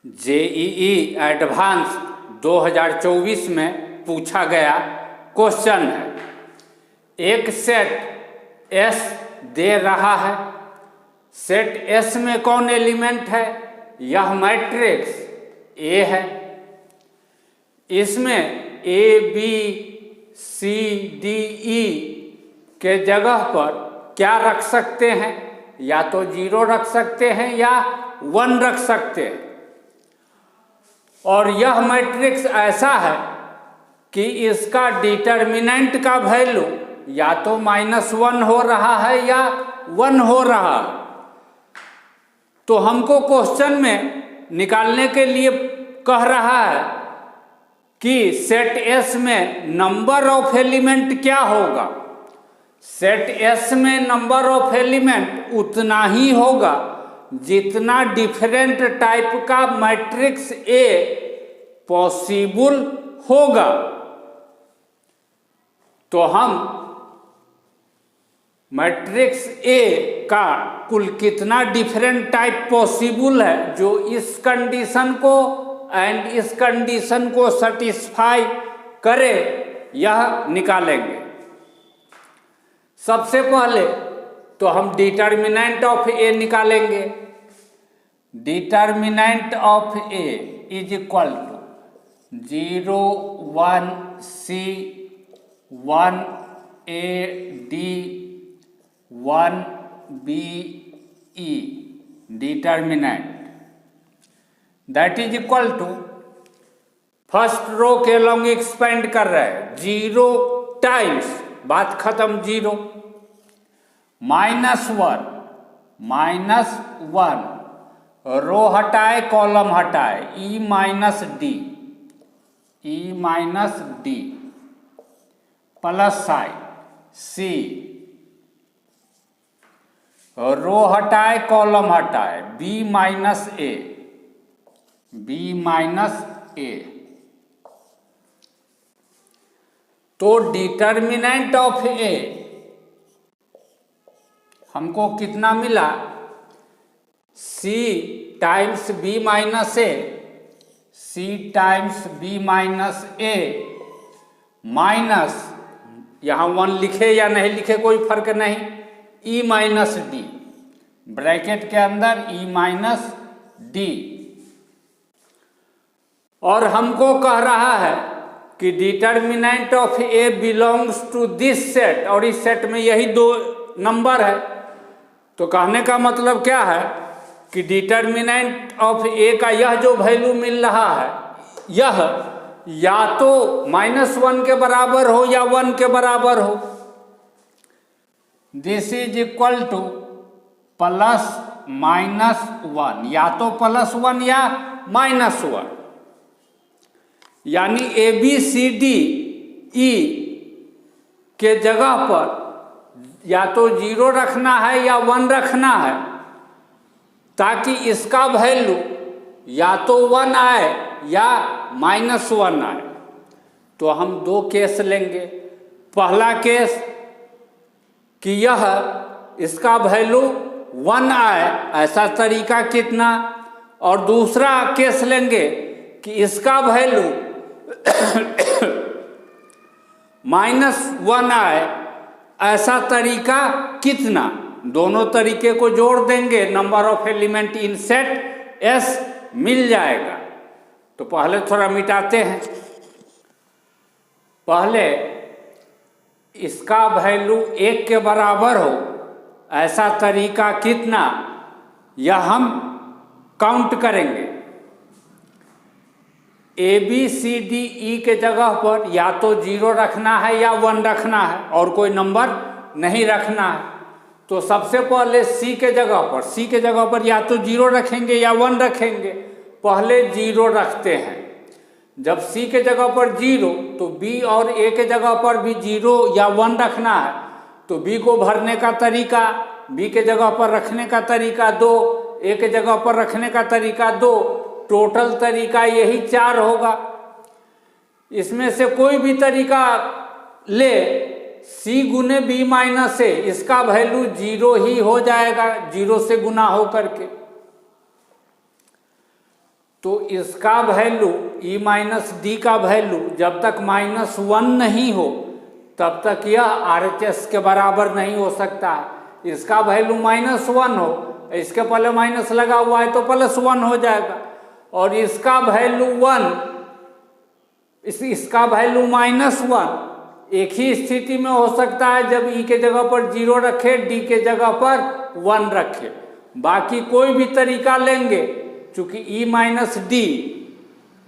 JEE advance 2024 में पूछा गया क्वेश्चन है। एक सेट एस दे रहा है। सेट एस में कौन एलिमेंट है? यह मैट्रिक्स ए है। इसमें A B C D E के जगह पर क्या रख सकते हैं? या तो 0 रख सकते हैं या 1 रख सकते हैं। और यह मैट्रिक्स ऐसा है कि इसका डिटर्मिनेंट का वैल्यू या तो -1 हो रहा है या 1 हो रहा है। तो हमको क्वेश्चन में निकालने के लिए कह रहा है कि सेट एस में नंबर ऑफ एलिमेंट क्या होगा। सेट एस में नंबर ऑफ एलिमेंट उतना ही होगा जितना डिफरेंट टाइप का मैट्रिक्स ए पॉसिबल होगा। तो हम मैट्रिक्स ए का कुल कितना डिफरेंट टाइप पॉसिबल है जो इस कंडीशन को एंड इस कंडीशन को सेटिस्फाई करे, यह निकालेंगे। सबसे पहले तो हम डिटर्मिनेंट ऑफ ए निकालेंगे। Determinant of A is equal to 0 1 C 1 A D 1 B E determinant that is equal to first row के लॉन्ग एक्सपेंड कर रहे हैं 0 टाइम्स, बात खत्म, 0 -1 रो हटाए कॉलम हटाए E minus D plus sign C रो हटाए कॉलम हटाए B माइनस ए। तो डिटर्मिनेंट ऑफ ए हमको कितना मिला? C टाइम्स B माइनस ए, C टाइम्स B माइनस ए माइनस, यहाँ 1 लिखे या नहीं लिखे कोई फर्क नहीं, E माइनस डी, ब्रैकेट के अंदर E माइनस डी। और हमको कह रहा है कि determinant of A belongs to this set, और इस सेट में यही 2 नंबर है। तो कहने का मतलब क्या है कि डिटर्मिनेंट ऑफ ए का यह जो वैल्यू मिल रहा है, यह या तो -1 के बराबर हो या 1 के बराबर हो। दिस इज इक्वल टू +-1, या तो +1 या -1। यानी A B C D E के जगह पर या तो 0 रखना है या 1 रखना है, ताकि इसका वैल्यू या तो 1 आए या -1 आए। तो हम 2 केस लेंगे। पहला केस कि यह इसका वैल्यू 1 आए, ऐसा तरीका कितना, और दूसरा केस लेंगे कि इसका वैल्यू -1 आए, ऐसा तरीका कितना। दोनों तरीके को जोड़ देंगे, number of element in set S मिल जाएगा। तो पहले थोड़ा मिटाते हैं। पहले इसका वैल्यू 1 के बराबर हो, ऐसा तरीका कितना, यह हम काउंट करेंगे। A B C D E के जगह पर या तो 0 रखना है या 1 रखना है, और कोई नंबर नहीं रखना है। तो सबसे पहले C के जगह पर या तो 0 रखेंगे या 1 रखेंगे। पहले 0 रखते हैं। जब C के जगह पर 0, तो B और A के जगह पर भी 0 या 1 रखना है। तो B को भरने का तरीका, B के जगह पर रखने का तरीका 2, A के जगह पर रखने का तरीका 2, टोटल तरीका यही 4 होगा। इसमें से कोई भी तरीका ले, C गुने B माइनस ए, इसका वैल्यू 0 ही हो जाएगा, 0 से गुना हो करके। तो इसका वैल्यू ई माइनस डी का वैल्यू जब तक -1 नहीं हो तब तक यह RHS के बराबर नहीं हो सकता है। इसका वैल्यू -1 हो, इसके पहले माइनस लगा हुआ है तो +1 हो जाएगा, और इसका वैल्यू 1, इसका वैल्यू -1 एक ही स्थिति में हो सकता है जब ई के जगह पर 0 रखे, डी के जगह पर 1 रखे। बाकी कोई भी तरीका लेंगे, चूंकि ई माइनस डी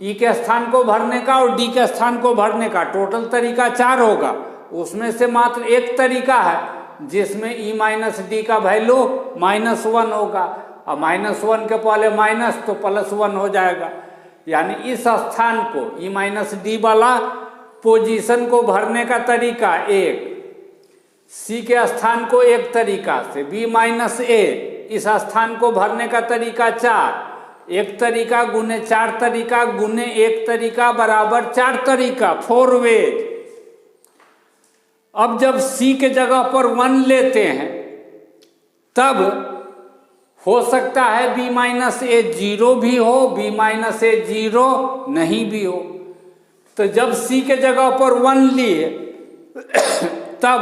ई के स्थान को भरने का और डी के स्थान को भरने का टोटल तरीका 4 होगा, उसमें से मात्र एक तरीका है जिसमें ई माइनस डी का वैल्यू -1 होगा, और -1 के पहले माइनस तो +1 हो जाएगा। यानी इस स्थान को ई माइनस डी वाला पोजीशन को भरने का तरीका एक, सी के स्थान को एक तरीका से, बी माइनस ए इस स्थान को भरने का तरीका 4, एक तरीका गुने 4 तरीका गुने एक तरीका बराबर 4 तरीका, 4 वेज। अब जब सी के जगह पर 1 लेते हैं तब हो सकता है बी माइनस ए 0 भी हो, बी माइनस ए 0 नहीं भी हो। तो जब सी के जगह पर 1 लिए तब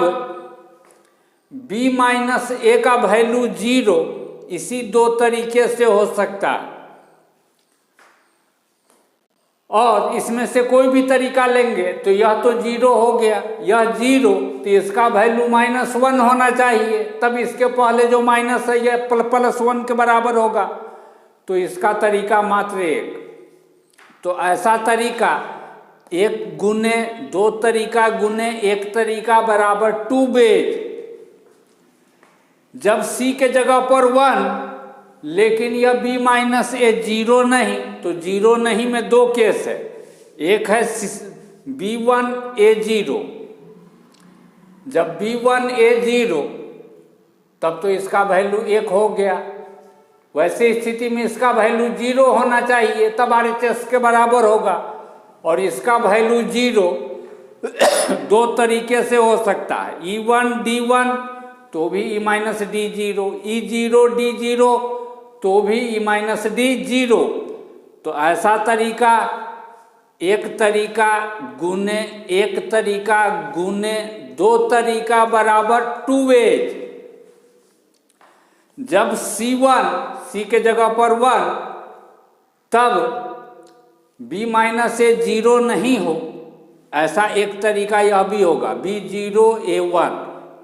बी माइनस ए का वैल्यू 0 इसी 2 तरीके से हो सकता है, और इसमें से कोई भी तरीका लेंगे तो यह तो 0 हो गया, यह 0, तो इसका वैल्यू -1 होना चाहिए, तब इसके पहले जो माइनस है यह +1 के बराबर होगा। तो इसका तरीका मात्र एक। तो ऐसा तरीका 1 गुने 2 तरीका गुने 1 तरीका बराबर 2 वेज। जब सी के जगह पर 1 लेकिन यह बी माइनस ए 0 नहीं, तो 0 नहीं में 2 केस है, एक है B1 A0, जब B1 A0 तब तो इसका वैल्यू 1 हो गया, वैसे स्थिति में इसका वैल्यू 0 होना चाहिए तब RHS के बराबर होगा, और इसका वैल्यू 0 2 तरीके से हो सकता है, E1 D1 तो भी E minus D 0, E0 D0 तो भी E माइनस डी 0। तो ऐसा तरीका एक तरीका गुने एक तरीका गुने 2 तरीका बराबर 2 वेज। जब C1 C के जगह पर 1 तब B माइनस ए 0 नहीं हो, ऐसा एक तरीका यह भी होगा, B0 A1।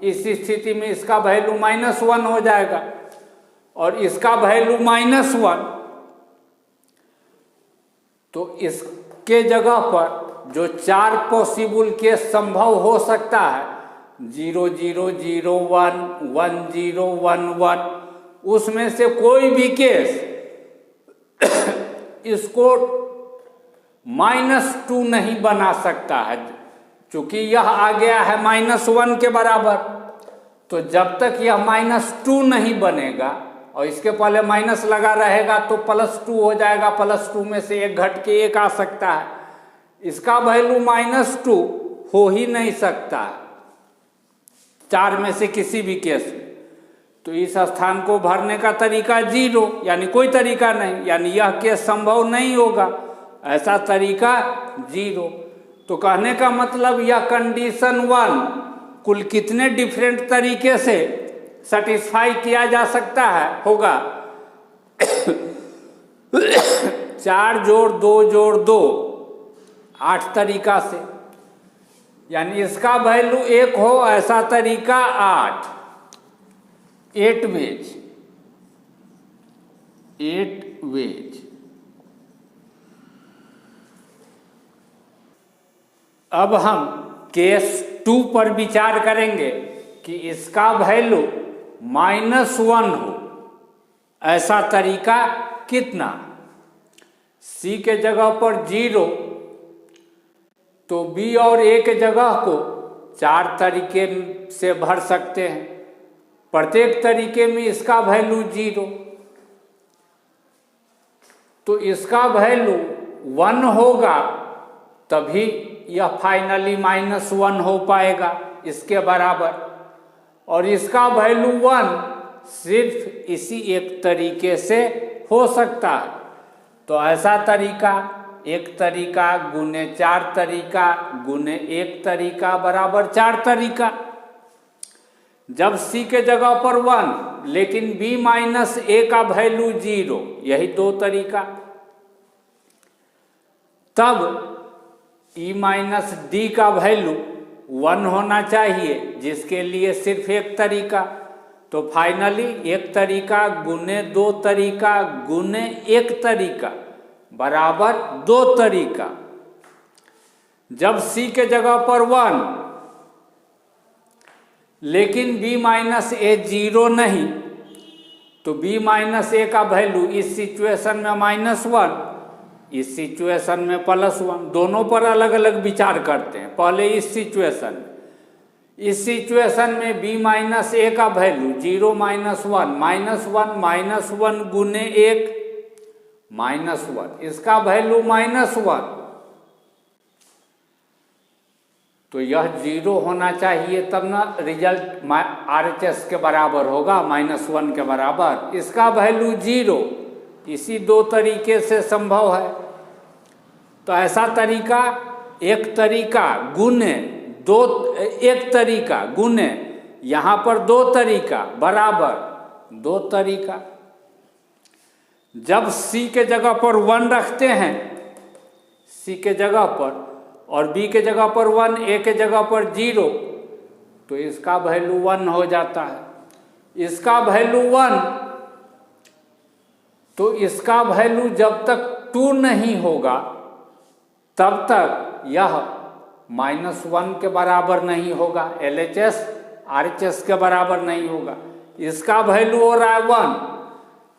इस स्थिति में इसका वैल्यू -1 हो जाएगा और इसका वैल्यू -1, तो इसके जगह पर जो 4 पॉसिबल केस संभव हो सकता है 0 0 0 1 1 0 1 1, उसमें से कोई भी केस इसको -2 नहीं बना सकता है, क्योंकि यह आ गया है -1 के बराबर। तो जब तक यह -2 नहीं बनेगा और इसके पहले माइनस लगा रहेगा तो +2 हो जाएगा, +2 में से 1 घट के 1 आ सकता है, इसका वैल्यू -2 हो ही नहीं सकता 4 में से किसी भी केस में। तो इस स्थान को भरने का तरीका 0, यानी कोई तरीका नहीं, यानी यह केस संभव नहीं होगा, ऐसा तरीका 0। तो कहने का मतलब यह कंडीशन 1 कुल कितने डिफरेंट तरीके से सेटिस्फाई किया जा सकता है होगा 4 जोड़ 2 जोड़ 2 8 तरीका से, यानी इसका वैल्यू 1 हो ऐसा तरीका 8 वेज। अब हम केस 2 पर विचार करेंगे कि इसका वैल्यू -1 हो, ऐसा तरीका कितना। C के जगह पर 0, तो B और A के जगह को 4 तरीके से भर सकते हैं, प्रत्येक तरीके में इसका वैल्यू 0, तो इसका वैल्यू 1 होगा तभी यह फाइनली -1 हो पाएगा इसके बराबर, और इसका वैल्यू 1 सिर्फ इसी एक तरीके से हो सकता है। तो ऐसा तरीका, एक तरीका गुने 4 तरीका गुने एक तरीका बराबर 4 तरीका। जब C के जगह पर 1 लेकिन B माइनस A का वैल्यू 0, यही 2 तरीका। तब E माइनस D का वैल्यू 1 होना चाहिए, जिसके लिए सिर्फ एक तरीका। तो फाइनली एक तरीका गुने 2 तरीका गुने एक तरीका बराबर 2 तरीका। जब C के जगह पर 1 लेकिन B माइनस A 0 नहीं, तो B माइनस A का वैल्यू इस सिचुएशन में -1, इस सिचुएशन में +1, दोनों पर अलग अलग विचार करते हैं। पहले इस सिचुएशन में B माइनस A का वैल्यू 0 -1 गुने 1 -1, इसका वैल्यू -1, तो यह 0 होना चाहिए, तब ना रिजल्ट RHS के बराबर होगा, -1 के बराबर। इसका वैल्यू 0, इसी 2 तरीके से संभव है। तो ऐसा तरीका, एक तरीका गुने 2, एक तरीका गुने यहाँ पर 2 तरीका बराबर 2 तरीका। जब C के जगह पर 1 रखते हैं, C के जगह पर, और B के जगह पर 1, A के जगह पर 0, तो इसका वैल्यू 1 हो जाता है। इसका वैल्यू 1, तो इसका वैल्यू जब तक 2 नहीं होगा तब तक यह -1 के बराबर नहीं होगा, LHS RHS के बराबर नहीं होगा। इसका वैल्यू हो रहा है 1,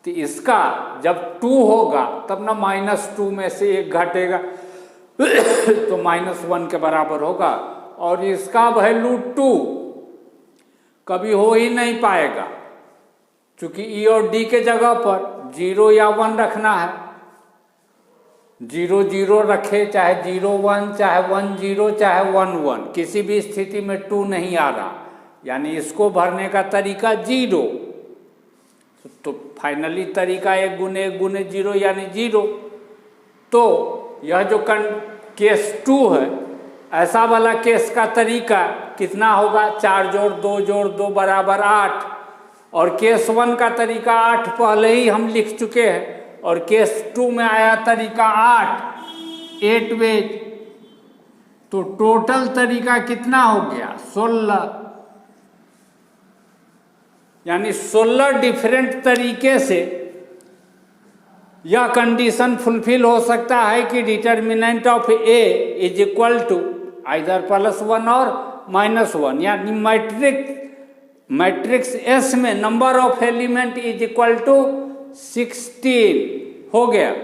तो इसका जब 2 होगा तब ना -2 में से 1 घटेगा तो -1 के बराबर होगा। और इसका वैल्यू 2 कभी हो ही नहीं पाएगा, क्योंकि E और D के जगह पर 0 या 1 रखना है। 0 0 रखे, चाहे 0 1, चाहे 1 0, चाहे 1 1, किसी भी स्थिति में 2 नहीं आ रहा, यानी इसको भरने का तरीका 0। तो फाइनली तरीका 1 गुने 0 यानी 0। तो यह जो केस 2 है, ऐसा वाला केस का तरीका कितना होगा? 4 जोड़ 2 जोड़ 2 बराबर 8। और केस 1 का तरीका 8 पहले ही हम लिख चुके हैं, और केस 2 में आया तरीका 8 वेज। तो टोटल तरीका कितना हो गया? 16, यानी 16 डिफरेंट तरीके से यह कंडीशन फुलफिल हो सकता है कि determinant of A is equal to either +1 और -1, यानी मैट्रिक्स S में number of element is equal to 16 हो गया।